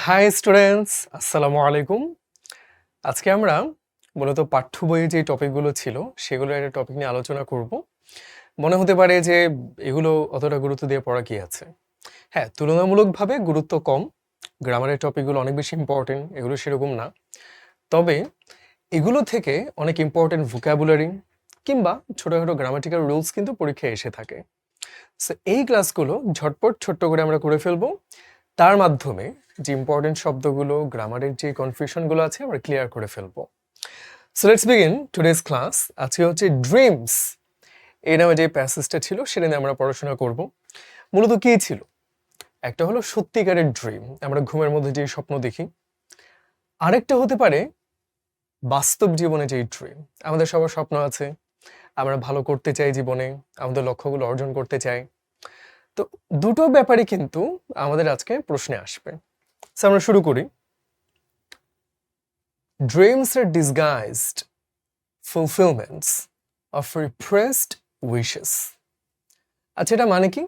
High students, আসসালামু আলাইকুম। আজকে আমরা মূলত পাঠ্য বইয়ে যে টপিকগুলো ছিল সেগুলো একটা টপিক নিয়ে আলোচনা করব। মনে হতে পারে যে এগুলো অতটা গুরুত্ব দিয়ে পড়া কি আছে। হ্যাঁ, তুলনামূলকভাবে গুরুত্ব কম। গ্রামারের টপিকগুলো অনেক বেশি ইম্পর্টেন্ট, এগুলো সেরকম না। তবে এগুলো থেকে অনেক ইম্পর্টেন্ট ভোকাবুলারি কিংবা ছোটোখাটো গ্রামাটিক্যাল রুলস কিন্তু পরীক্ষায় এসে থাকে। সো এই ক্লাসগুলো ঝটপট ছোট্ট করে আমরা করে ফেলবো। তার মাধ্যমে যে ইম্পর্টেন্ট শব্দগুলো, গ্রামারের যে কনফিউশনগুলো আছে আমরা ক্লিয়ার করে ফেলবো। So let's begin today's class. আজকে হচ্ছে ড্রিমস এই নামে যে প্যাসেজটা ছিল সেটা নিয়ে আমরা পড়াশোনা করব। মূলত কী ছিল? একটা হলো সত্যিকারের ড্রিম, আমরা ঘুমের মধ্যে যে স্বপ্ন দেখি। আরেকটা হতে পারে বাস্তব জীবনে যেই ড্রিম। আমাদের সবার স্বপ্ন আছে, আমরা ভালো করতে চাই জীবনে, আমাদের লক্ষ্যগুলো অর্জন করতে চাই। তো দুটো ব্যাপারই কিন্তু আমাদের আজকে প্রশ্নে আসবে। সো আমরা শুরু করি। Dreams are disguised fulfillments of repressed wishes. আচ্ছা, এটা মানে কি?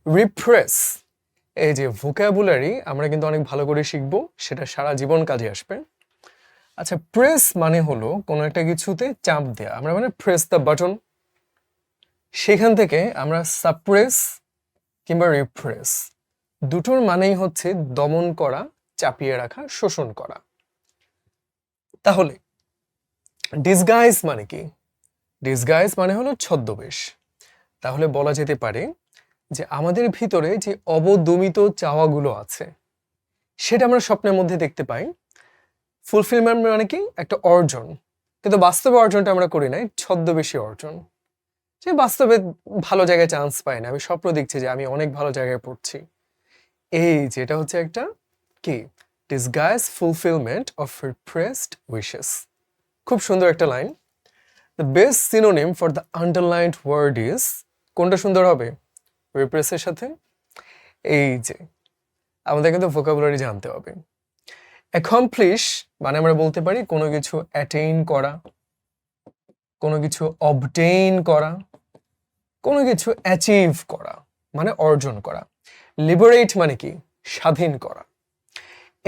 রিপ্রেস, এই যে ভোকাবুলারি আমরা কিন্তু অনেক ভালো করে শিখবো, সেটা সারা জীবন কাজে আসবে। আচ্ছা, প্রেস মানে হলো কোনো একটা কিছুতে চাপ দেয়া, আমরা মানে প্রেস দ্য বাটন। সেখান থেকে আমরা সাপ্রেস কিংবা রিপ্রেস, দুটোর মানেই হচ্ছে দমন করা, চাপিয়ে রাখা, শোষণ করা। তাহলে ডিসগাইজ মানে কি? ডিসগাইজ মানে হলো ছদ্মবেশ। তাহলে বলা যেতে পারে যে আমাদের ভিতরে যে অবদমিত চাওয়াগুলো আছে সেটা আমরা স্বপ্নের মধ্যে দেখতে পাই। ফুলফিলমেন্ট মানে কি? একটা অর্জন, কিন্তু বাস্তবে অর্জনটা আমরা করি নাই, ছদ্মবেশী অর্জন। যে বাস্তবে ভালো জায়গায় চান্স পাই না, আমি স্বপ্ন দেখছি যে আমি অনেক ভালো জায়গায় পড়ছি। এই যেটা হচ্ছে একটা কি? Disguise fulfilment of repressed wishes. খুব সুন্দর একটা line. The best synonym for the underlined word is, কোনটা সুন্দর হবে রিপ্রেসের সাথে? এই যে আমাদের কিন্তু ভোকাবুলারি জানতে হবে। অ্যাকমপ্লিশ মানে আমরা বলতে পারি কোনো কিছু অ্যাটেইন করা, কোনো কিছু অবটেইন করা, কোনো কিছু অ্যাচিভ করা মানে অর্জন করা। লিবারেট মানে কি? স্বাধীন করা।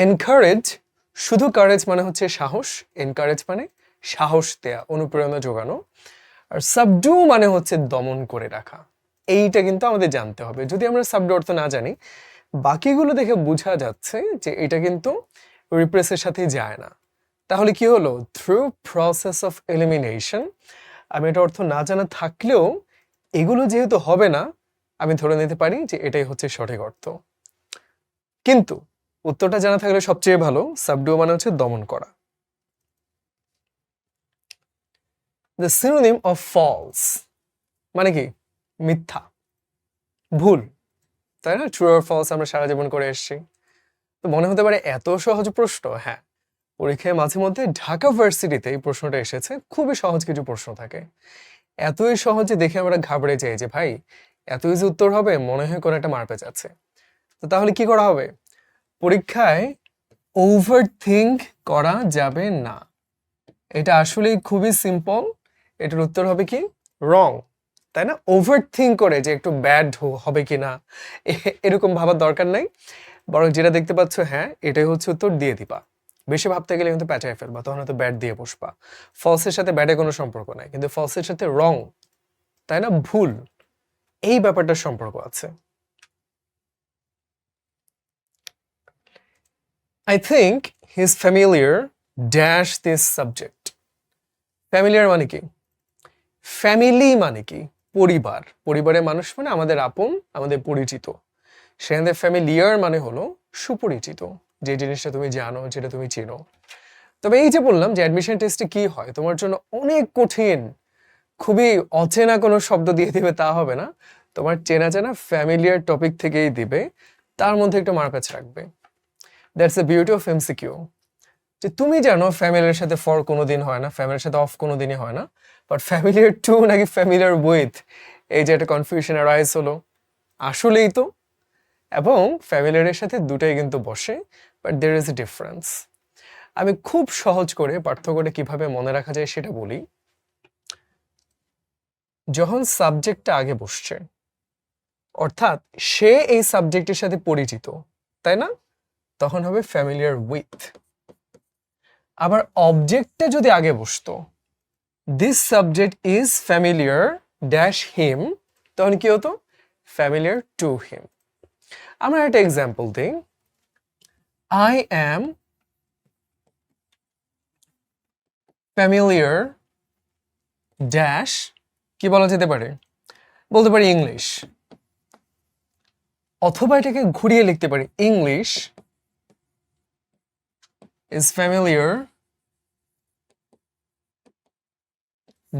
এনকারেজ, শুধু কারেজ মানে হচ্ছে সাহস, এনকারেজ মানে সাহস দেয়া, অনুপ্রেরণা যোগানো। আর সাবডু মানে হচ্ছে দমন করে রাখা। এইটা কিন্তু আমাদের জানতে হবে। যদি আমরা সাবডু অর্থ না জানি, বাকিগুলো দেখে বোঝা যাচ্ছে যে এটা কিন্তু রিপ্রেসের সাথে যায় না। তাহলে কি হলো? Through process of elimination. আমি এটা অর্থ না জানা থাকলেও এগুলো যেহেতু হবে না, আমি ধরে নিতে পারি যে এটাই হচ্ছে সঠিক অর্থ। কিন্তু উত্তরটা জানা থাকলে সবচেয়ে ভালো। সাবডু মানে হচ্ছে দমন করা। দ্য সিনোনিম অফ ফলস মানে কি? মিথ্যা, ভুল, তাই না? ট্রু অর ফলস আমরা সারা জীবন করে এসেছি। তো মনে হতে পারে এত সহজ প্রশ্ন। হ্যাঁ, পরীক্ষায় মাঝে মধ্যে ঢাকা ভার্সিটিতে এই প্রশ্নটা এসেছে। খুবই সহজ কিছু প্রশ্ন থাকে, এতই সহজে দেখে আমরা ঘাবড়ে যাই যে ভাই এত ইজি উত্তর হবে, মনে হয় কোনো একটা মারপ্যাচ আছে। তো তাহলে কি করা হবে? পরীক্ষায় ওভার থিঙ্ক করা যাবে না। এটা আসলেই খুবই সিম্পল। এটার উত্তর হবে কি? রং, তাই না? ওভার থিঙ্ক করে যে একটু ব্যাড হবে কিনা এরকম ভাবার দরকার নাই। বরং যেটা দেখতে পাচ্ছ, হ্যাঁ এটাই হচ্ছে উত্তর, দিয়ে দিবা। বেশি ভাবতে গেলে কিন্তু প্যাঁচায় ফেলবা, তখন হয়তো ব্যাড দিয়ে বসবা। ফলসের সাথে ব্যাডের কোনো সম্পর্ক নাই, কিন্তু ফলসের সাথে রং, তাই না, ভুল, এই ব্যাপারটার সম্পর্ক আছে। I think he's familiar dash this subject. Familiar মানে কি? ফ্যামিলি মানে কি? পরিবার, পরিবারের মানুষ মানে আমাদের আপন, আমাদের পরিচিত। সেখানে ফ্যামিলিয়ার মানে হলো সুপরিচিত, যে জিনিসটা তুমি জানো, যেটা তুমি চেনো। তবে এই যে বললাম যে অ্যাডমিশন টেস্টে কি হয়, তোমার জন্য অনেক কঠিন, খুবই অচেনা কোনো শব্দ দিয়ে দিবে তা হবে না, তোমার চেনা চেনা ফ্যামিলিয়ার টপিক থেকেই দিবে, তার মধ্যে একটু মারপ্যাচ রাখবে। That's the beauty of MCQ. যে তুমি জানো ফ্যামিলির সাথে ফর কোনোদিন হয় না, ফ্যামিলির সাথে অফ কোনোদিনই হয় না, বাট ফ্যামিলিয়ার টু নাকি ফ্যামিলিয়ার উইথ, এই যে একটা কনফিউশন অ্যারাইজ হলো। আসলেই তো, এবং ফ্যামিলিয়ারের সাথে দুটাই কিন্তু বসে, but there is a difference. আমি খুব সহজ করে পার্থক্যটা কিভাবে মনে রাখা যায় সেটা বলি। যখন সাবজেক্টটা আগে বসছে, অর্থাৎ সে এই সাবজেক্টের সাথে পরিচিত, তাই না? তখন হবে ফ্যামিলিয়ার উইথ। আবার অবজেক্টটা যদি আগে বসতো, this subject is familiar dash him, তখন কি হতো? Familiar to him. আমরা একটা এক্সাম্পল দিই, আই অ্যাম ফ্যামিলিয়ার ড্যাশ, কি বলা যেতে পারে? বলতে পারি ইংলিশ, অথবা এটাকে ঘুরিয়ে লিখতে পারি, English is familiar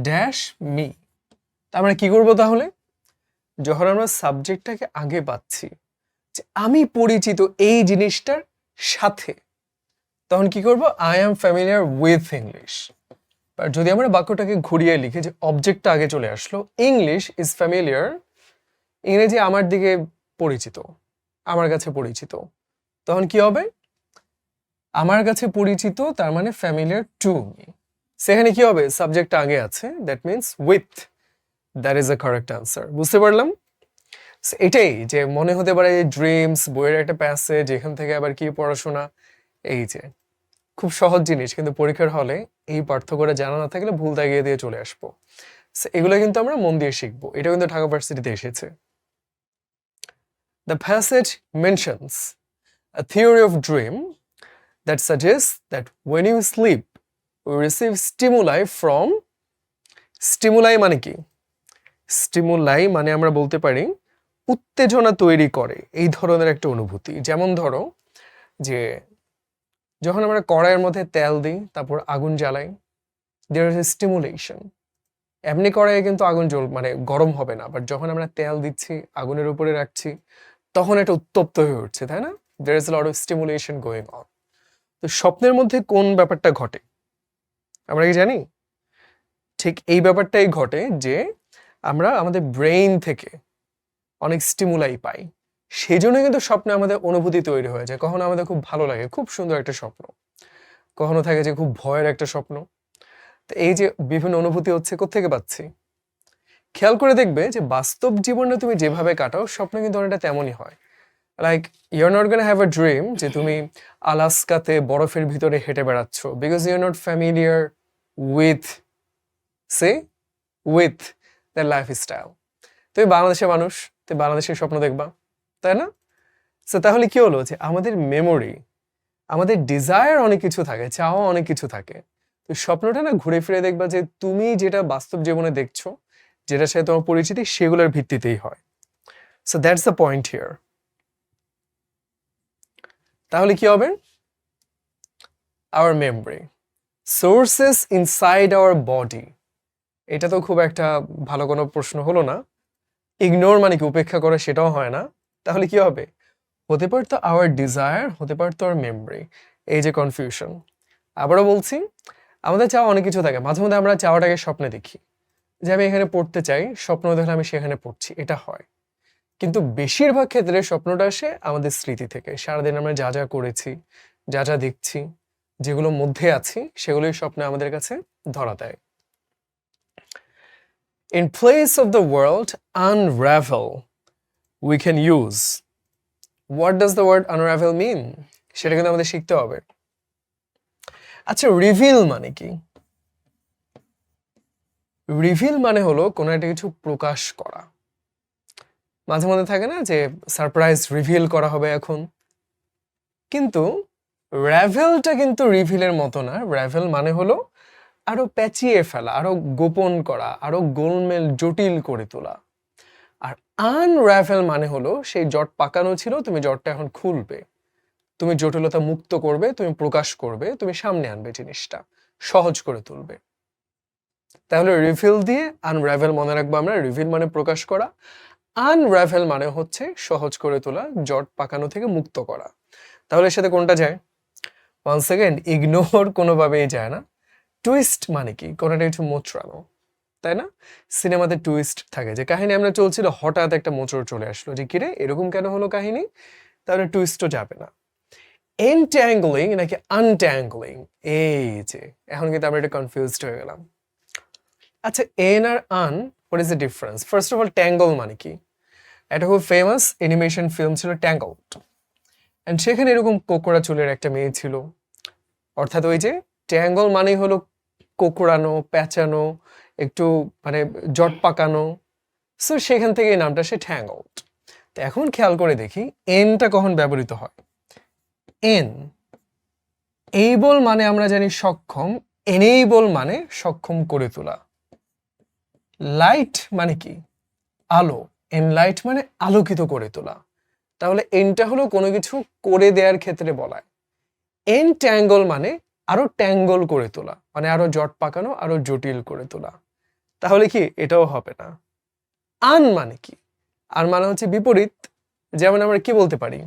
dash me. আমরা কি করবো তাহলে? যখন আমরা সাবজেক্টটাকে আগে পাচ্ছি যে আমি পরিচিত এই জিনিসটার সাথে, তখন কি করব? I am familiar with English. আর যদি আমরা বাক্যটাকে ঘুরিয়ে লিখি যে অবজেক্টটা আগে চলে আসলো, ইংলিশ ইজ ফ্যামিলিয়ার, ইংরেজি আমার দিকে পরিচিত, আমার কাছে পরিচিত, তখন কি হবে? আমার কাছে পরিচিত তার মানে ফ্যামিলিয়ার টু মি। সেখানে কি হবে? সাবজেক্টটা আগে আছে, that means with. That is a correct answer. বুঝতে পারলাম? এটাই যে মনে হতে পারে ড্রিমস বইয়ের একটা প্যাসেজ, এখান থেকে আবার কি পড়াশোনা, এই যে খুব সহজ জিনিস, কিন্তু পরীক্ষার হলে এই পার্থক্যটা জানা না থাকলে ভুল দাগিয়ে দিয়ে চলে আসবো। এগুলো কিন্তু আমরা মন দিয়ে শিখবো। এটা কিন্তু ঢাকা ভার্সিটিতে এসেছে। The passage mentions a theory of dream that suggests that when you sleep, we receive stimuli from, stimuli মানে কি? স্টিমুলাই মানে আমরা বলতে পারি উত্তেজনা তৈরি করে এই ধরনের একটা অনুভূতি। যেমন ধরো যে যখন আমরা কড়াইয়ের মধ্যে তেল দিই, তারপর আগুন জ্বালাই, দেয়ার ইজ এ স্টিমুলেশন। এমনি কড়াইয়ে কিন্তু আগুন মানে গরম হবে না, বাট যখন আমরা তেল দিচ্ছি, আগুনের উপরে রাখছি, তখন এটা উত্তপ্ত হয়ে উঠছে, তাই না? There is lot of stimulation going on. তো স্বপ্নের মধ্যে কোন ব্যাপারটা ঘটে আমরা কি জানি? ঠিক এই ব্যাপারটাই ঘটে যে আমরা আমাদের ব্রেইন থেকে অনেক স্টিমুলাই পাই, সেই জন্য কিন্তু স্বপ্নে আমাদের অনুভূতি তৈরি হয়ে যায়। কখনো আমাদের খুব ভালো লাগে, খুব সুন্দর একটা স্বপ্ন, কখনো থাকে যে খুব ভয়ের একটা স্বপ্ন। তো এই যে বিভিন্ন অনুভূতি হচ্ছে কোত্থেকে পাচ্ছি? খেয়াল করে দেখবে যে বাস্তব জীবনে তুমি যেভাবে কাটাও, স্বপ্নে কিন্তু অনেকটা তেমনই হয়। Like you're not gonna have a dream যে তুমি আলাস্কাতে বরফের ভিতরে হেঁটে বেড়াচ্ছ, because you're not familiar with সে উইথ দ্য লাইফস্টাইল। তুমি বাংলাদেশের মানুষ, তুমি বাংলাদেশের স্বপ্ন দেখবা, তাই না? সো তাহলে কি হলো যে আমাদের মেমোরি, আমাদের ডিজায়ার অনেক কিছু থাকে, চাওয়া অনেক কিছু থাকে। তো স্বপ্নটা না ঘুরে ফিরে দেখবা যে তুমি যেটা বাস্তব জীবনে দেখছো, যেটার সাথে তোমার পরিচিতি, সেগুলোর ভিত্তিতেই হয়। So that's the point here. তাহলে কি হবে? Our memory sources inside our body. এটা তো খুব একটা ভালো কোনো প্রশ্ন হলো না। ইগনোর মানে কি উপেক্ষা করা, সেটাও হয় না। তাহলে কি হবে? হতে পারতো আওয়ার ডিজায়ার, হতে পারতো আওয়ার মেমোরি। এই যে কনফিউশন। আবারও বলছি, আমাদের চাওয়া অনেক কিছু থাকে, মাঝে মধ্যে আমরা চাওয়াটাকে স্বপ্নে দেখি, যে আমি এখানে পড়তে চাই, স্বপ্ন দেখলে আমি সেখানে পড়ছি, এটা হয়। কিন্তু বেশিরভাগ ক্ষেত্রে স্বপ্নটা আসে আমাদের স্মৃতি থেকে। সারাদিন আমরা যা যা করেছি, যা যা দেখছি, যেগুলো মধ্যে আছি, সেগুলোই স্বপ্নে আমাদের কাছে ধরা দেয়। In place of the word unravel, we can use, what does the word unravel mean? সেটা কিন্তু আমাদের শিখতে হবে। আচ্ছা, রিভিল মানে কি? রিভিল মানে হলো কোনো একটা কিছু প্রকাশ করা। মাঝে মধ্যে থাকে না যে সারপ্রাইজ রিভিল করা হবে এখন, কিন্তু র্যাভেলটা কিন্তু রিভিলের মতো না। র্যাভেল মানে হলো আরো পেঁচিয়ে ফেলা, আরো গোপন করা, আরো গোলমেল জটিল করে তোলা। আর আনরাভেল মানে হলো সেই জট পাকানো ছিল, তুমি জটটা এখন খুলবে, তুমি জটিলতা মুক্ত করবে, তুমি প্রকাশ করবে, তুমি সামনে আনবে, জিনিসটা সহজ করে তুলবে। তাহলে রিভিল দিয়ে আনরাভেল মনে রাখবো আমরা। রিভিল মানে প্রকাশ করা, আনরাভেল মানে হচ্ছে সহজ করে তোলা, জট পাকানো থেকে মুক্ত করা। তাহলে এর সাথে কোনটা যায়? ওয়ান সেকেন্ড, ইগনোর কোনোভাবেই যায় না। টুইস্ট মানে কি? কোনোটা কিছু মোচড়ানো, তাই না? সিনেমাতে টুইস্ট থাকে, যে কাহিনী আমরা চলছিল, হঠাৎ একটা মোচড় চলে আসলো, যে কিরে এরকম কেন হলো কাহিনী, তাহলে টুইস্টও যাবে না। এনট্যাঙ্গলিং নাকি আনট্যাঙ্গলিং, এই যে এখন কিন্তু আমরা এটা কনফিউজড হয়ে গেলাম। আচ্ছা, এন আর un, what is the difference? First of all, tangle মানে কি? এটা খুব ফেমাস অ্যানিমেশন ফিল্ম ছিল ট্যাঙ্গলড। অ্যান্ড সেখানে এরকম কোকড়া চুলের একটা মেয়ে ছিল। অর্থাৎ ওই যে ট্যাঙ্গল মানেই হলো কোকড়ানো, প্যাঁচানো, একটু মানে জট পাকানো। সো সেখান থেকে এই নামটা সে ট্যাঙ্গলড। তো এখন খেয়াল করে দেখি এনটা কখন ব্যবহৃত হয়। এন এইবল মানে আমরা জানি সক্ষম, এনেবল মানে সক্ষম করে তোলা। লাইট মানে কি? আলো। এনলাইট মানে আলোকিত করে তোলা। তাহলে এনটা হলো কোনো কিছু করে দেওয়ার ক্ষেত্রে বলায়। এনট্যাঙ্গল মানে আরো ট্যাঙ্গল করে তোলা, মানে আরো জট পাকানো, আরো জটিল করে তোলা। তাহলে কি এটাও হবে না। আন মানে কি? আর মানে হচ্ছে বিপরীত। যেমন আমরা কি বলতে পারি,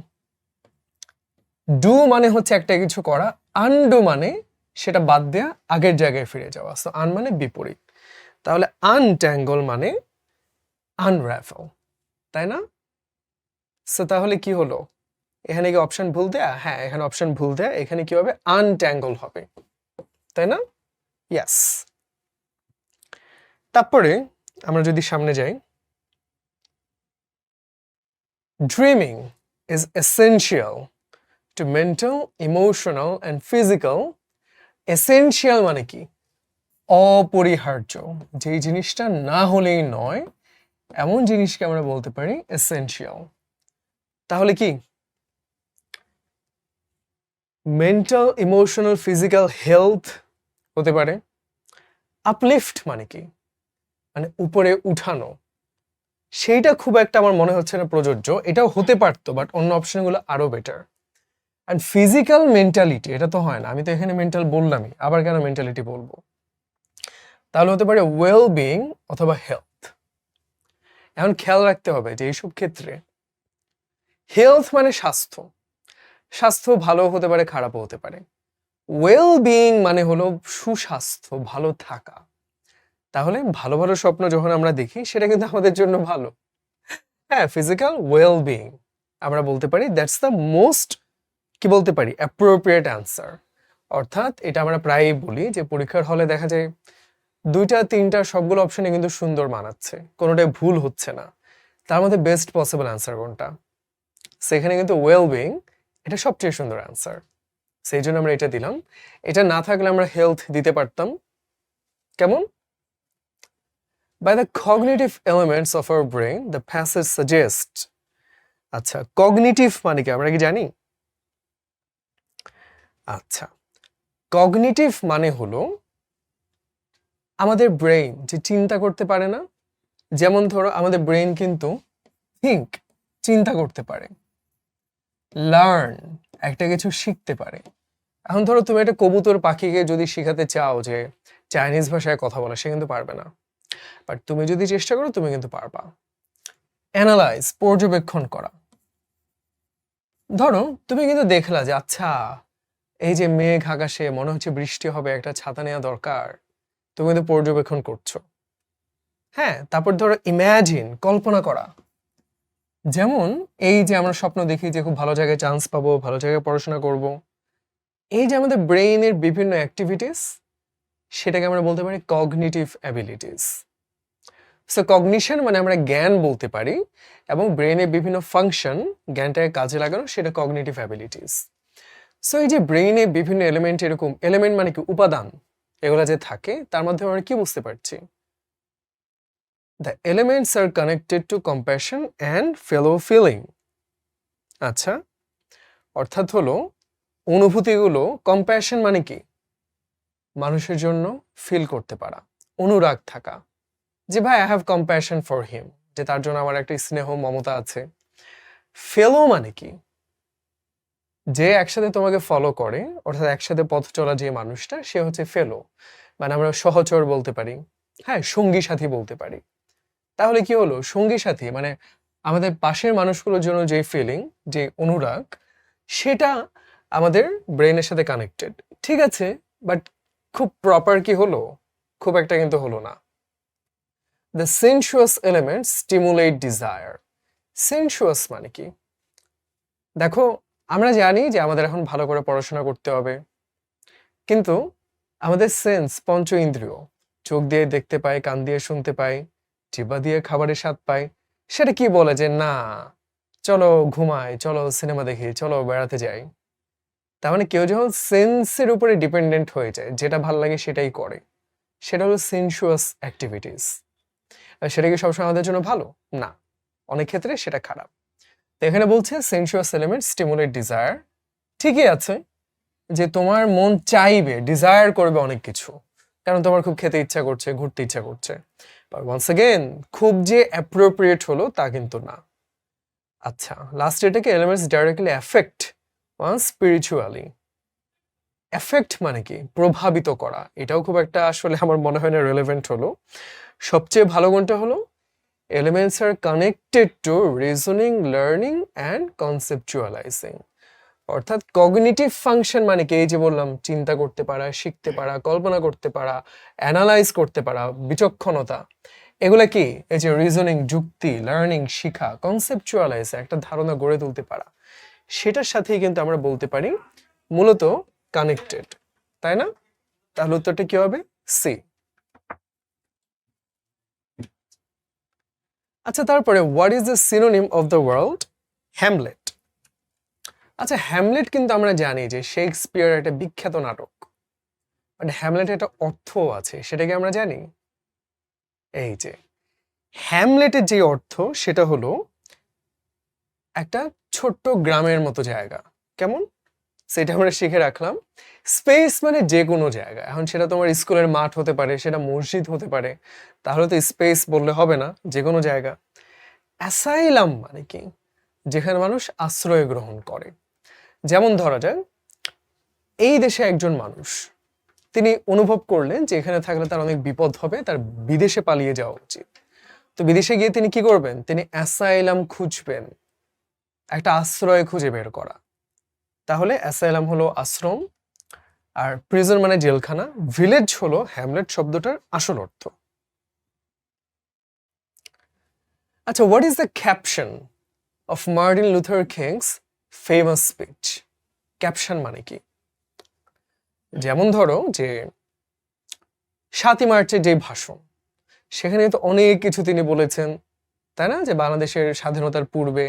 ডু মানে হচ্ছে একটা কিছু করা, আনডু মানে সেটা বাদ দেয়া, আগের জায়গায় ফিরে যাওয়া। সো আন মানে বিপরীত। তাহলে আনট্যাঙ্গল মানে আনরাভেল, তাই না? সো তাহলে কি হলো, এখানে কি অপশন ভুল দেয়া? হ্যাঁ, এখানে অপশন ভুল দেয়া। এখানে কি হবে? আনট্যাঙ্গল হবে, তাই না? ইয়াস। তারপরে আমরা যদি সামনে যাই, dreaming is essential to mental, emotional and physical. Essential মানে কি? অপরিহার্য, যেই জিনিসটা না হলেই নয়, এমন জিনিসকে আমরা বলতে পারি এসেনশিয়াল। তাহলে কি মেন্টাল, ইমোশনাল, ফিজিক্যাল হেলথ হতে পারে। আপলিফট মানে কি? মানে উপরে উঠানো। সেইটা খুব একটা আমার মনে হচ্ছে না প্রযোজ্য। এটাও হতে পারতো, বাট অন্য অপশনগুলো আরো বেটার। অ্যান্ড ফিজিক্যাল মেন্টালিটি, এটা তো হয় না। আমি তো এখানে মেন্টাল বললামই, আবার কেন মেন্টালিটি বলবো? তাহলে হতে পারে ওয়েল বিং অথবা হেলথ। এখন খেয়াল রাখতে হবে যে এইসব ক্ষেত্রে হেলথ মানে স্বাস্থ্য। স্বাস্থ্য ভালো হতে পারে, খারাপও হতে পারে। ওয়েল বিং মানে হলো সুস্বাস্থ্য, ভালো থাকা। তাহলে ভালো ভালো স্বপ্ন যখন আমরা দেখি, সেটা কিন্তু আমাদের জন্য ভালো। হ্যাঁ, ফিজিক্যাল ওয়েল বিং আমরা বলতে পারি দ্যাটস দ্য মোস্ট, কি বলতে পারি, অ্যাপ্রোপ্রিয়েট অ্যান্সার। অর্থাৎ এটা আমরা প্রায়ই বলি যে পরীক্ষার হলে দেখা যায় দুইটা তিনটা সবগুলো অপশনে কিন্তু সুন্দর মানাচ্ছে, কোনোটাই ভুল হচ্ছে না। তার মধ্যে বেস্ট পসিবল অ্যান্সার কোনটা? সেখানে কিন্তু ওয়েল বিং এটা সবচেয়ে সুন্দর অ্যান্সার। সেই জন্য আমরা এটা দিলাম। এটা না থাকলে আমরা হেলথ দিতে পারতাম। কেমন? By the cognitive elements of our brain, the passage suggests. আচ্ছা, কগনিটিভ মানে কি আমরা কি জানি? আচ্ছা, কগনিটিভ মানে হলো আমাদের ব্রেইন যে চিন্তা করতে পারে না। যেমন ধরো আমাদের ব্রেইন কিন্তু থিঙ্ক, চিন্তা করতে পারে, লার্ন, একটা কিছু শিখতে পারে। এখন ধরো তুমি একটা কবুতর পাখিকে যদি শেখাতে চাও যে চাইনিজ ভাষায় কথা বলা, সে কিন্তু পারবে না। বাট তুমি যদি চেষ্টা করো, তুমি কিন্তু পারবা। অ্যানালাইজ, পর্যবেক্ষণ করা। ধরো তুমি কিন্তু দেখলা যে আচ্ছা এই যে মেঘ আকাশে, মনে হচ্ছে বৃষ্টি হবে, একটা ছাতা নেওয়া দরকার। তুমি কিন্তু পর্যবেক্ষণ করছো। হ্যাঁ, তারপর ধরো ইম্যাজিন, কল্পনা করা। যেমন এই যে আমরা স্বপ্ন দেখি যে খুব ভালো জায়গায় চান্স পাবো, ভালো জায়গায় পড়াশোনা করব। এই যে আমাদের ব্রেইনের বিভিন্ন অ্যাক্টিভিটিস, সেটাকে আমরা বলতে পারি কগনিটিভ অ্যাবিলিটিস। সো কগনিশন মানে আমরা জ্ঞান বলতে পারি, এবং ব্রেইনের বিভিন্ন ফাংশন, জ্ঞানটাকে কাজে লাগানো, সেটা কগনিটিভ অ্যাবিলিটিস। সো এই যে ব্রেইনে বিভিন্ন এলিমেন্ট, এরকম এলিমেন্ট মানে কি উপাদান, এগুলো যে থাকে তার মধ্যে আমরা কি বুঝতে পারছি? The elements are connected to compassion and fellow feeling. আচ্ছা, অর্থাৎ হলো অনুভূতিগুলো, কম্প্যাশন মানে কি মানুষের জন্য ফিল করতে পারা, অনুরাগ থাকা, যে ভাই I have compassion for him, যে তার জন্য আমার একটা স্নেহ মমতা আছে। ফেলো মানে কি যে একসাথে তোমাকে ফলো করে, অর্থাৎ একসাথে পথ চলা যে মানুষটা, সে হচ্ছে ফেলো। মানে আমরা সহচর বলতে পারি, হ্যাঁ, সঙ্গী সাথী বলতে পারি। তাহলে কি হলো, সঙ্গী সাথী মানে আমাদের পাশের মানুষগুলোর জন্য যে ফিলিং, যে অনুরাগ, সেটা আমাদের ব্রেনের সাথে কানেক্টেড। ঠিক আছে, বাট খুব প্রপার কি হলো? খুব একটা কিন্তু হলো না। The sensuous elements stimulate desire. Sensuous মানে কি? দেখো, আমরা জানি যে আমাদের এখন ভালো করে পড়াশোনা করতে হবে, কিন্তু আমাদের সেন্স, পঞ্চ ইন্দ্রিয়, চোখ দিয়ে দেখতে পাই, কান দিয়ে শুনতে পাই, জিহ্বা দিয়ে খাবারের স্বাদ পাই, সেটা কি বলে যে না, চলো ঘুমাই, চলো সিনেমা দেখি, চলো বেড়াতে যাই। তার মানে কেউ যখন সেন্সের উপরে ডিপেন্ডেন্ট হয়ে যায়, যেটা ভাল লাগে সেটাই করে, সেটা হলো সেনসুয়াস অ্যাক্টিভিটিস। সেটা কি সবসময় আমাদের জন্য ভালো? না, অনেক ক্ষেত্রে সেটা খারাপ। তো এখানে বলছে সেনসুয়াস এলিমেন্ট স্টিমুলেট ডিজায়ার। ঠিকই আছে যে তোমার মন চাইবে, ডিজায়ার করবে অনেক কিছু, কারণ তোমার খুব খেতে ইচ্ছা করছে, ঘুরতে ইচ্ছা করছে। বাট ওয়ান্স अगेन খুব যে অ্যাপ্রোপ্রিয়েট হলো তা কিন্তু না। আচ্ছা, লাস্ট এটাকে elements directly effect one spiritually. Effect মানে কি? প্রভাবিত করা। এটাও খুব একটা আসলে আমার মনে হয় না রেলেভেন্ট হলো। সবচেয়ে ভালো কোনটা হলো? Elements are connected to reasoning, learning and conceptualising. অর্থাৎ কগনিটিভ ফাংশন মানে কি? এই যে বললাম, চিন্তা করতে পারা, শিখতে পারা, কল্পনা করতে পারা, অ্যানালাইজ করতে পারা, বিচক্ষণতা, এগুলা কি? এই যে রিজনিং, যুক্তি, লার্নিং, শিখা, কনসেপচুয়ালাইজ, একটা ধারণা গড়ে তুলতে পারা, সেটার সাথেই কিন্তু আমরা বলতে পারি মূলত কানেক্টেড, তাই না? তাহলে উত্তরটা কি হবে? সি। আচ্ছা, তারপরে what is the synonym of the world? Hamlet. আচ্ছা, হ্যামলেট কিন্তু আমরা জানি যে শেক্সপিয়ার একটা বিখ্যাত নাটক, বাট হ্যামলেটের একটা অর্থ আছে, সেটা কি আমরা জানি? এই যে হ্যামলেটের যে অর্থ, সেটা হলো একটা ছোট্ট গ্রামের মতো জায়গা। কেমন? সেটা আমরা শিখে রাখলাম। স্পেস মানে যে কোনো জায়গা। এখন সেটা তোমার স্কুলের মাঠ হতে পারে, সেটা মসজিদ হতে পারে, তাহলে তো স্পেস বললে হবে না, যে কোনো জায়গা। অ্যাসাইলাম মানে কি? যেখানে মানুষ আশ্রয় গ্রহণ করে। যেমন ধরা যায়, এই দেশে একজন মানুষ, তিনি অনুভব করলেন যে এখানে থাকলে তার অনেক বিপদ হবে, তার বিদেশে পালিয়ে যাওয়া উচিত। তো বিদেশে গিয়ে তিনি কি করবেন? তিনি অ্যাসাইলাম খুঁজবেন, একটা আশ্রয় খুঁজে বের করা। তাহলে অ্যাসাইলাম হলো আশ্রম, আর প্রিজন মানে জেলখানা, ভিলেজ হলো হ্যামলেট শব্দটার আসল অর্থ। আচ্ছা, what is the caption of Martin Luther King's famous speech? Caption মানে কি? যেমন ধরো যে 7ই মার্চের যে ভাষণ, সেখানে তো অনেক কিছু তিনি বলেছেন, তাই না? যে বাংলাদেশের স্বাধীনতার পূর্বে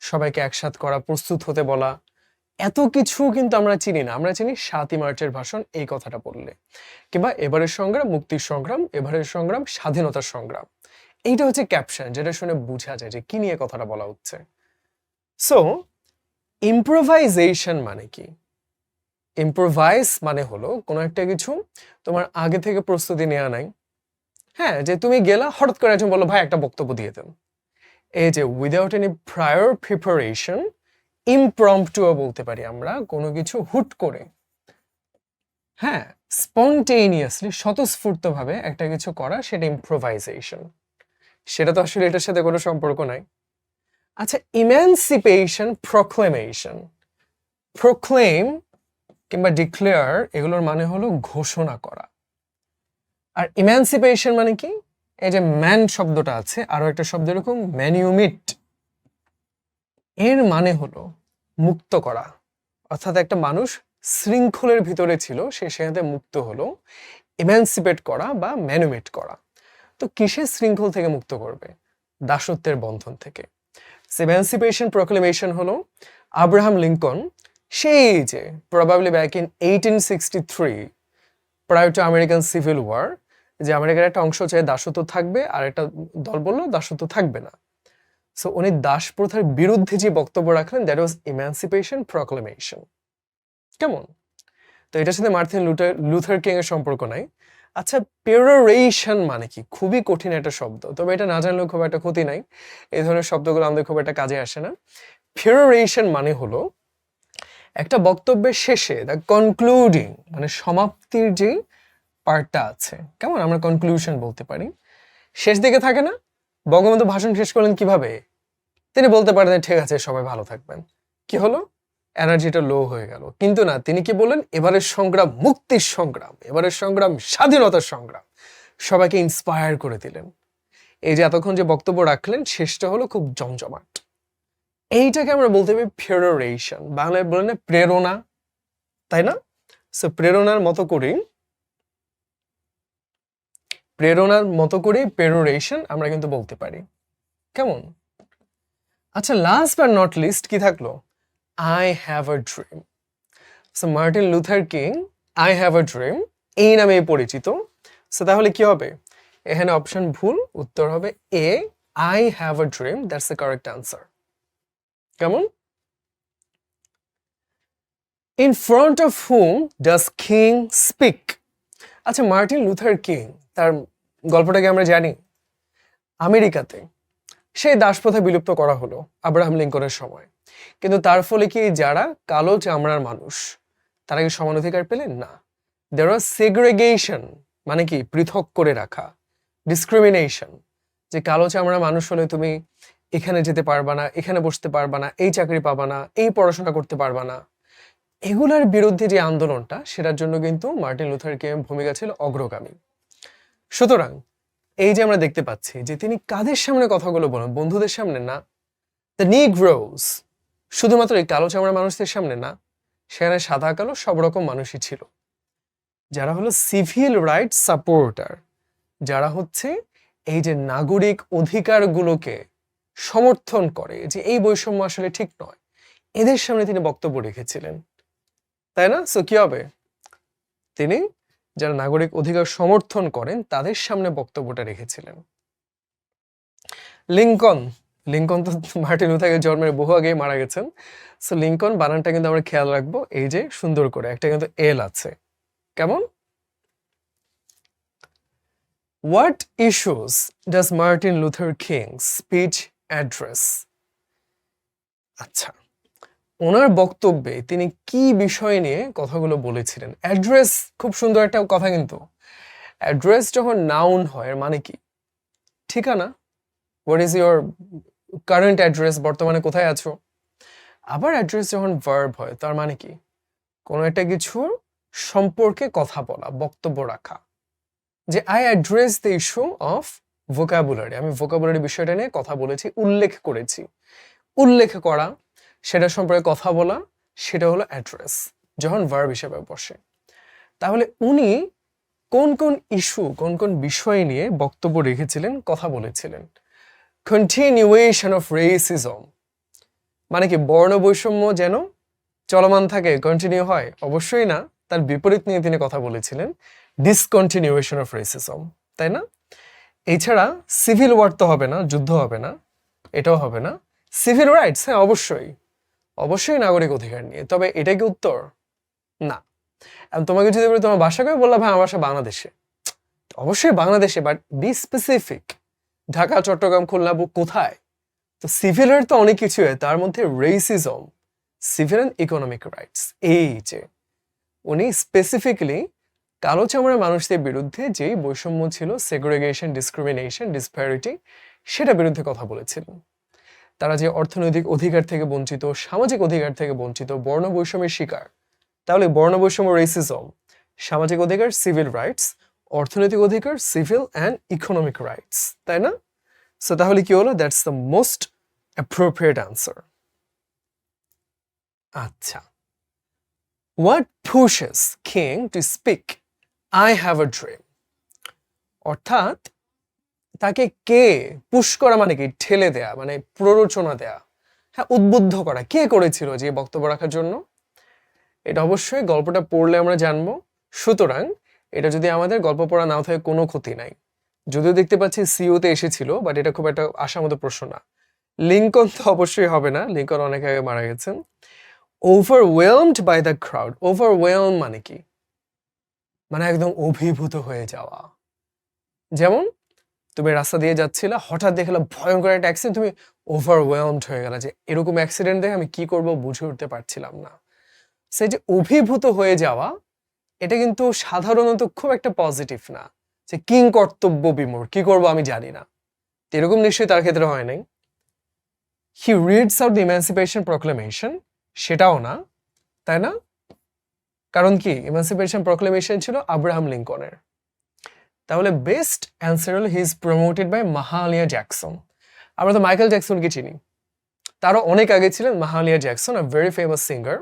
সবাইকে একসাথ করা, প্রস্তুত হতে বলা, এত কিছু কিন্তু আমরা চিনি না। আমরা চিনি 7ই মার্চের ভাষণ, এই কথাটা বললে, কিংবা এবারের সংগ্রাম মুক্তির সংগ্রাম, এবারের সংগ্রাম স্বাধীনতার সংগ্রাম। এইটা হচ্ছে ক্যাপশন, যেটা শুনে বোঝা যায় যে কি নিয়ে কথাটা বলা হচ্ছে। সো ইম্প্রোভাইজেশন মানে কি? ইম্প্রোভাইজ মানে হলো কোনো একটা কিছু তোমার আগে থেকে প্রস্তুতি নেওয়া নাই। হ্যাঁ, যে তুমি গেলা, হঠাৎ করে একজন বললো ভাই একটা বক্তব্য দিয়ে দেন, এই যে উইদাউট এনি প্রায়র প্রিপারেশন, ইমপ্রম্পটুও বলতে পারি আমরা, কোনো কিছু হুট করে, হ্যাঁ, স্পন্টেনিয়াসলি, স্বতঃস্ফূর্তভাবে একটা কিছু করা, সেটা ইম্প্রোভাইজেশন। সেটা তো আসলে এটার সাথে কোনো সম্পর্ক নাই। আচ্ছা, ইম্যানসিপেশন, প্রক্লেমেশন। প্রক্লেম কিংবা ডিক্লেয়ার, এগুলোর মানে হলো ঘোষণা করা। আর ইম্যানসিপেশন মানে কি? এই যে ম্যান শব্দটা আছে, আরো একটা শব্দ এরকম ম্যানিউমিট, এর মানে হলো মুক্ত করা। অর্থাৎ একটা মানুষ শৃঙ্খলের ভিতরে ছিল, সে সেখানে মুক্ত হলো। ইম্যানসিপেট করা বা ম্যানুমেট করা। তো কিসের শৃঙ্খল থেকে মুক্ত করবে? দাসত্বের বন্ধন থেকে। ইমানসিপেশন প্রক্লেমেশন হলো আব্রাহাম লিঙ্কন, সেই যে প্রবাবলি ব্যাক ইন 1863, প্রায় টু আমেরিকান সিভিল ওয়ার, যে আমেরিকার একটা অংশ চাই দাসত্ব থাকবে, আর একটা দল বললো দাসত্ব থাকবে না। সো উনি দাস প্রথার বিরুদ্ধে যে বক্তব্য রাখলেন, দ্যাট ওয়াজ ইমানসিপেশন প্রক্লেমেশন। কেমন? তো এটার সাথে মার্টিন লুথার কিং এর সম্পর্ক নাই। আচ্ছা, পেরোরেশন মানে কি? খুবই কঠিন একটা শব্দ, তবে এটা না জানলেও খুব একটা ক্ষতি নাই। এই ধরনের শব্দগুলো আমাদের খুব একটা কাজে আসে না। পেরোরেশন মানে হলো একটা বক্তব্যের শেষে, দ্য কনক্লুডিং, মানে সমাপ্তির যে পার্টটা আছে, কেমন আমরা কনক্লুশন বলতে পারি, শেষ দিকে থাকে না? বঙ্গবন্ধু ভাষণ শেষ করলেন কিভাবে? তিনি বলতে পারেন ঠিক আছে সবাই ভালো থাকবেন, কি হলো? এনার্জিটা লো হয়ে গেল। কিন্তু না, তিনি কি বললেন? এবারের সংগ্রাম মুক্তির সংগ্রাম, এবারের সংগ্রাম স্বাধীনতার সংগ্রাম, সবাইকে ইন্সপায়ার করে দিলেন। এই যে এতক্ষণ যে বক্তব্য রাখলেন, শেষটা হলো খুব জমজমাট। এইটাকে আমরা বলতে পারি পেরোরেশন, বাংলায় বলেন না প্রেরণা, তাই না? সো প্রেরণার মতো করেই পেরোরেশন আমরা কিন্তু বলতে পারি। কেমন? আচ্ছা, লাস্ট বাট নট লিস্ট কি থাকলো? I have a dream. So Martin Luther king I have a dream এই নামে পরিচিত। সো তাহলে কি হবে? এখানে অপশন ভুল, উত্তর হবে A, I have a dream, that's the correct answer. কেমন? In front of whom does King speak? আচ্ছা, মার্টিন লুথার কিং তার গল্পটাকে আমরা জানি। আমেরিকাতে সেই দাসপ্রথা বিলুপ্ত করা হলো আব্রাহাম লিঙ্কনের সময়, কিন্তু তার ফলে কি যারা কালো চামড়ার মানুষ তারা কি সমান অধিকার পেলেন? না। দেয়ার ওয়াজ সেগ্রেগেশন, মানে কি পৃথক করে রাখা, ডিসক্রিমিনেশন, যে কালো চামড়ার মানুষ হলে তুমি এখানে যেতে পারবা না, এখানে বসতে পারবা না, এই চাকরি পাবা না, এই পড়াশোনা করতে পারবা না। এগুলার বিরুদ্ধে যে আন্দোলনটা, সেটার জন্য কিন্তু মার্টিন লুথার কিং ভূমিকা ছিল অগ্রগামী। সুতরাং এই যে আমরা দেখতে পাচ্ছি যে তিনি কাদের সামনে কথাগুলো বলেন, বন্ধুদের সামনে না, দ্য নিগ্রোস, শুধুমাত্র এই কালো চামড়া মানুষদের সামনে না, সেখানে সাদা কালো সব রকম মানুষই ছিল, যারা হলো সিভিল রাইট সাপোর্টার, যারা হচ্ছে এই যে নাগরিক অধিকারগুলোকে সমর্থন করে, যে এই বৈষম্য আসলে ঠিক নয়, এদের সামনে তিনি বক্তব্য রেখেছিলেন, তাই না? সো কি হবে? তিনি যারা নাগরিক অধিকার সমর্থন করেন তাদের সামনে বক্তব্যটা রেখেছিলেন। লিঙ্কন, লিঙ্কন তো মার্টিন লুথারের জন্মের বহু আগেই মারা গেছেন। সো লিঙ্কন বানানটা কিন্তু আমরা খেয়াল রাখবো, এই যে সুন্দর করে একটা কিন্তু এল আছে। কেমন? What issues does Martin Luther king speech address? আচ্ছা, ওনার বক্তব্যে তিনি কি বিষয় নিয়ে কথাগুলো বলেছিলেন? অ্যাড্রেস খুব সুন্দর একটা কথা, কিন্তু অ্যাড্রেস যখন নাউন হয় এর মানে কি? ঠিকানা, what is your current address, বর্তমানে কোথায় আছো। আবার অ্যাড্রেস যখন ভার্ব হয় তার মানে কি? কোনো একটা কিছুর সম্পর্কে কথা বলা, বক্তব্য রাখা। যে I address the issue of vocabulary, আমি ভোকাবুলারি বিষয়টা নিয়ে কথা বলেছি, উল্লেখ করেছি। উল্লেখ করা, সেটা সম্পর্কে কথা বলা, সেটা হলো অ্যাড্রেস, যখন ভার্ব হিসেবে বসে। তাহলে উনি কোন কোন ইস্যু, কোন কোন বিষয় নিয়ে বক্তব্য রেখেছিলেন, কথা বলেছিলেন? কন্টিনিউয়েশন অফ রেসিজম, মানে কি বর্ণ বৈষম্য যেন চলমান থাকে, কন্টিনিউ হয়? অবশ্যই না, তার বিপরীত নিয়ে তিনি কথা বলেছিলেন, ডিসকন্টিনিউয়েশন অফ রেসিজম, তাই না? এছাড়া সিভিল ওয়ার তো হবে না, যুদ্ধ হবে না, এটাও হবে না। সিভিল রাইটস, হ্যাঁ অবশ্যই, অবশ্যই নাগরিক অধিকার নিয়ে। তবে এটা কি উত্তর? না। তোমাকে যদি বলি তোমার বাসা কই, বললাম ভাই আমার বাসা বাংলাদেশে। অবশ্যই বাংলাদেশে, but be specific. Dhaka, Chittagong, Khulna, কোথায়? তো সিভিলের তো অনেক কিছু, তার মধ্যে racism, civil and economic rights, এই যে উনি স্পেসিফিকলি কালো চামড়ার মানুষদের বিরুদ্ধে যেই বৈষম্য ছিল, সেগ্রেগেশন, ডিসক্রিমিনেশন, ডিসপ্যারিটি, সেটা বিরুদ্ধে কথা বলেছিলেন। তারা যে অর্থনৈতিক অধিকার থেকে বঞ্চিত, সামাজিক অধিকার থেকে বঞ্চিত, বর্ণ বৈষম্যের শিকার। তাহলে বর্ণ বৈষম্য রেসিজম, সামাজিক অধিকার সিভিল রাইটস, অর্থনৈতিক অধিকার সিভিল অ্যান্ড ইকোনমিক রাইটস, তাই না? সো তাহলে কি হলো? That's the most appropriate answer. আচ্ছা, what pushes King to speak I have a dream? অর্থাৎ তাকে কে পুশ করা, মানে কি ঠেলে দেয়া, মানে প্ররোচনা দেয়া, হ্যাঁ উদ্বুদ্ধ করা, কে করেছিল যে বক্তব্য রাখার জন্য? এটা অবশ্যই গল্পটা পড়লে আমরা জানবো। সুতরাং এটা যদি আমাদের গল্প পড়া নাও থাকে কোনো ক্ষতি নাই। যদিও দেখতে পাচ্ছি সিওতে এসেছিল, বাট এটা খুব একটা আশার মতো প্রশ্ন না। লিঙ্কন তো অবশ্যই হবে না, লিঙ্কন অনেক আগে মারা গেছেন। Overwhelmed by the crowd, overwhelm মানে কি? মানে একদম অভিভূত হয়ে যাওয়া। যেমন তুমি রাস্তা দিয়ে যাচ্ছিলা, হঠাৎ দেখলে ভয়ঙ্কর একটা অ্যাক্সিডেন্ট, তুমি ওভারওয়েলমড হয়ে গেলা, যে এরকম অ্যাক্সিডেন্ট দেখে আমি কি করব বুঝে উঠতে পারছিলাম না। সেই যে অভিভূত হয়ে যাওয়া, এটা কিন্তু সাধারণত খুব একটা পজিটিভ না, যে কিং কর্তব্য বিমূঢ়, কি করব আমি জানি না। এরকম নিশ্চয়ই তার ক্ষেত্রে হয় নাই। He reads out the emancipation proclamation, সেটাও না, তাই না? কারণ কি, ইমানসিপেশন প্রক্লেমেশন ছিল আব্রাহাম লিঙ্কনের। তাহলে বেস্ট অ্যান্সার হলো he is promoted by Mahalia Jackson. আমরা তো মাইকেল জ্যাকসনকে চিনি, তারও অনেক আগে ছিলেন Mahalia Jackson, a very famous singer,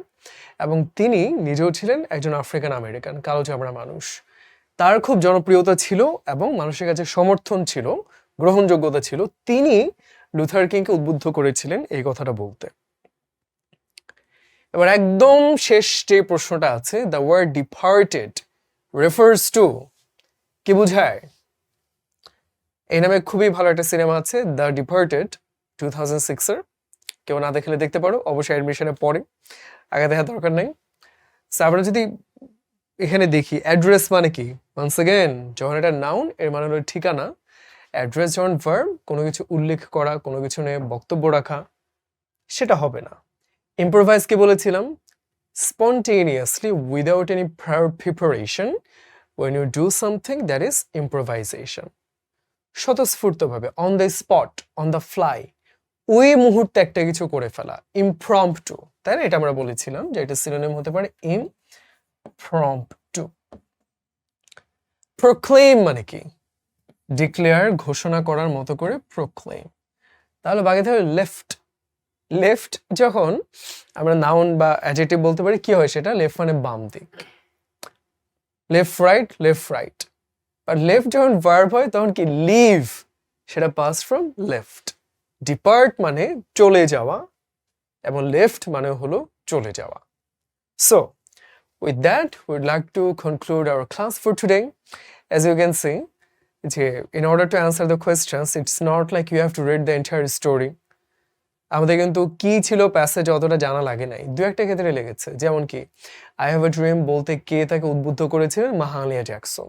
এবং তিনি নিজেও ছিলেন একজন আফ্রিকান আমেরিকান, কালো চামড়া মানুষ। তার খুব জনপ্রিয়তা ছিল এবং মানুষের কাছে সমর্থন ছিল, গ্রহণযোগ্যতা ছিল। তিনি লুথার কিংকে উদ্বুদ্ধ করেছিলেন এই কথাটা বলতে। এবার একদম শেষ যে প্রশ্নটা আছে, the word departed refers to, কি বোঝায়? এই নামে খুবই ভালো একটা সিনেমা আছে, দ্য ডিপার্টেড, 2006-এর। কেউ না দেখলে দেখতে পারো, অবশ্যই অ্যাডমিশনে পড়ে, আগে দেখা দরকার নেই। সো আমরা যদি এখানে দেখি অ্যাড্রেস মানে কি, ওয়ান্স অ্যাগেন যখন এটা নাউন এর মানে হলো ঠিকানা, অ্যাড্রেস যখন ভার্ব কোনো কিছু উল্লেখ করা, কোনো কিছু নিয়ে বক্তব্য রাখা, সেটা হবে না। ইম্প্রোভাইজ কি বলেছিলাম? spontaneously without any prior preparation when you do something, that is improvisation. স্বতঃস্ফূর্তভাবে, on the spot, on the fly, ওই মুহূর্তে একটা কিছু করে ফেলা, ইমপ্রম্পটু, তাই না? এটা আমরা বলেছিলাম যে এটা সিনোনিম হতে পারে ইমপ্রম্পটু। প্রোক্লেম মানে কি? ডিক্লেয়ার, ঘোষণা করার মতো করে প্রোক্লেম। তাহলে বাকি থাকবে লেফট। লেফট যখন আমরা নাউন বা অ্যাডজেক্টিভ বলতে পারি, কি হয় সেটা? লেফট মানে বাম দিক, লেফট রাইট, লেফট রাইট। আর লেফট যখন ভার্ব হয় তখন কি? লিভ, সেটা পাস ফ্রম লেফট। ডিপার্ট মানে চলে যাওয়া, এবং লেফট মানে হলো চলে যাওয়া। So with that we'd like to conclude our class for today. As you can see, in order to answer the questions, it's not like you have to read the entire story. আমাদের কিন্তু কি ছিল passage অতটা জানা লাগে নাই, দু একটা ক্ষেত্রে লেগেছে। যেমন কি আই হ্যাভ আ ড্রিম বলতে কে তাকে উদ্বুদ্ধ করেছিলেন? মাহালিয়া জ্যাকসন।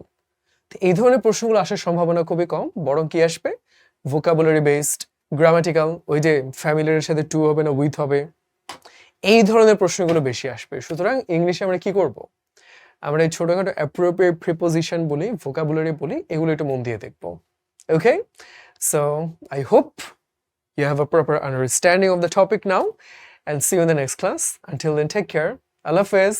এই ধরনের প্রশ্নগুলো আসার সম্ভাবনা খুবই কম, বরং কি আসবে? ভোকাবুলারি বেসড, গ্রামাটিক্যাল, ওই যে ফ্যামিলির সাথে টু হবে না উইথ হবে, এই ধরনের প্রশ্নগুলো বেশি আসবে। সুতরাং ইংলিশে আমরা কি করব? আমরা এই ছোটখাটো অ্যাপ্রোপ্রিয়েট প্রিপোজিশন বলি, ভোকাবুলারি বলি, এগুলো একটু মন দিয়ে দেখবো। Okay, so I hope you have a proper understanding of the topic now, and see you in the next class. Until then, take care. Allah Hafiz.